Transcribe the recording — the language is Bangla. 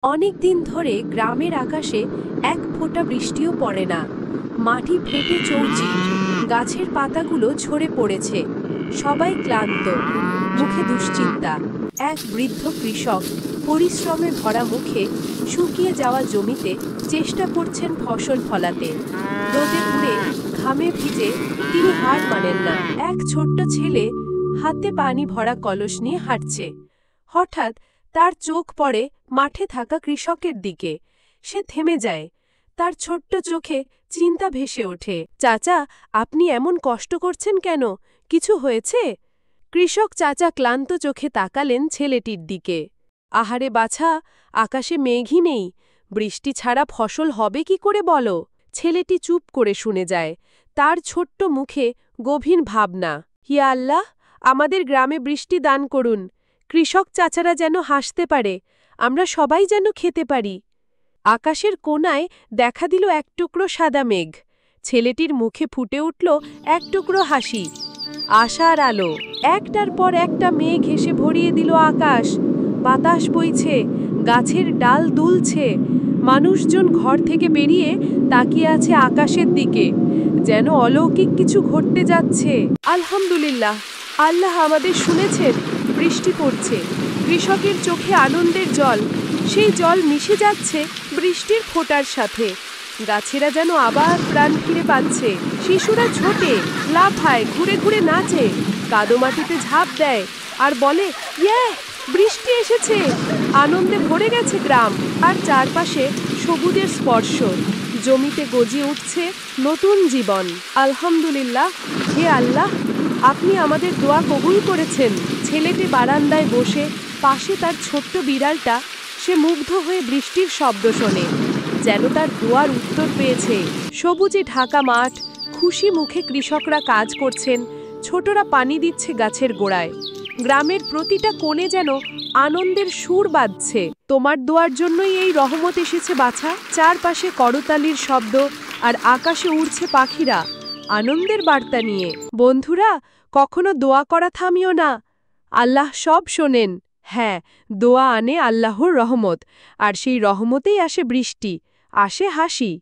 অনেক দিন ধরে গ্রামের আকাশে এক ফোঁটা বৃষ্টিও পড়ে না। মাটি ফেটে চৌচির, গাছের পাতাগুলো ঝরে পড়েছে। সবাই ক্লান্ত, মুখে দুশ্চিন্তা। এক বৃদ্ধ কৃষক পরিশ্রমে ভরা মুখে শুকিয়ে যাওয়া জমিতে চেষ্টা করছেন ফসল ফলাতে। রোদে পুড়ে, ঘামে ভিজে তিনি হার মানেন না। এক ছোট্ট ছেলে হাতে পানি ভরা কলস নিয়ে হাঁটছে। হঠাৎ তার চোখ পড়ে মাঠে থাকা কৃষকের দিকে। সে থেমে যায়। তার ছোট্ট চোখে চিন্তা ভেসে ওঠে। চাচা, আপনি এমন কষ্ট করছেন কেন? কিছু হয়েছে? কৃষক চাচা ক্লান্ত চোখে তাকালেন ছেলেটির দিকে। আহারে বাছা, আকাশে মেঘই নেই। বৃষ্টি ছাড়া ফসল হবে কি করে বলো? ছেলেটি চুপ করে শুনে যায়। তার ছোট্ট মুখে গভীর ভাবনা। ইয়া আল্লাহ, আমাদের গ্রামে বৃষ্টি দান করুন। কৃষক চাচারা যেন হাসতে পারে, আমরা সবাই যেন খেতে পারি। আকাশের কোণায় দেখা দিল এক টুকরো সাদা মেঘ। ছেলেটির মুখে ফুটে উঠল এক টুকরো হাসি। আশার আলো। একটার পর একটা মেঘ এসে ভরিয়ে দিল আকাশ। বাতাস বইছে, গাছের ডাল দুলছে। মানুষজন ঘর থেকে বেরিয়ে তাকিয়ে আছে আকাশের দিকে, যেন অলৌকিক কিছু ঘটতে যাচ্ছে। আলহামদুলিল্লাহ, আল্লাহ আমাদের শুনেছেন। বৃষ্টি পড়ছে। কৃষকের চোখে আনন্দের জল। সেই জল মিশে যাচ্ছে বৃষ্টির ফোঁটার সাথে। গাছেরা যেন আবার প্রাণ ফিরে পাচ্ছে। শিশুরা ছোটে, লাফায়, ঘুরে ঘুরে নাচে, কাদো মাটিতে ঝাঁপ দেয় আর বলে, ইয়ে, বৃষ্টি এসেছে। আনন্দে ভরে গেছে গ্রাম। আর চারপাশে সবুজের স্পর্শ। জমিতে গজিয়ে উঠছে নতুন জীবন। আলহামদুলিল্লাহ, হে আল্লাহ, আপনি আমাদের দোয়া কবুল করেছেন। ছেলেটি বারান্দায় বসে, পাশে তার ছোট্ট বিড়ালটা। সে মুগ্ধ হয়ে বৃষ্টির শব্দ শোনে, যেন তার দোয়ার উত্তর পেয়েছে। সবুজে ঢাকা মাঠ, খুশি মুখে কৃষকরা কাজ করছেন, ছোটরা পানি দিচ্ছে গাছের গোড়ায়। গ্রামের প্রতিটা কোণে যেন আনন্দের সুর বাজছে। তোমার দোয়ার জন্যই এই রহমত এসেছে বাছা। চারপাশে করতালির শব্দ, আর আকাশে উড়ছে পাখিরা আনন্দের বার্তা নিয়ে। বন্ধুরা, কখনো দোয়া করা থামিও না। আল্লাহ সব শোনেন। হ্যাঁ, দোয়া আনে আল্লাহর রহমত, আর সেই রহমতেই আসে বৃষ্টি, আসে হাসি।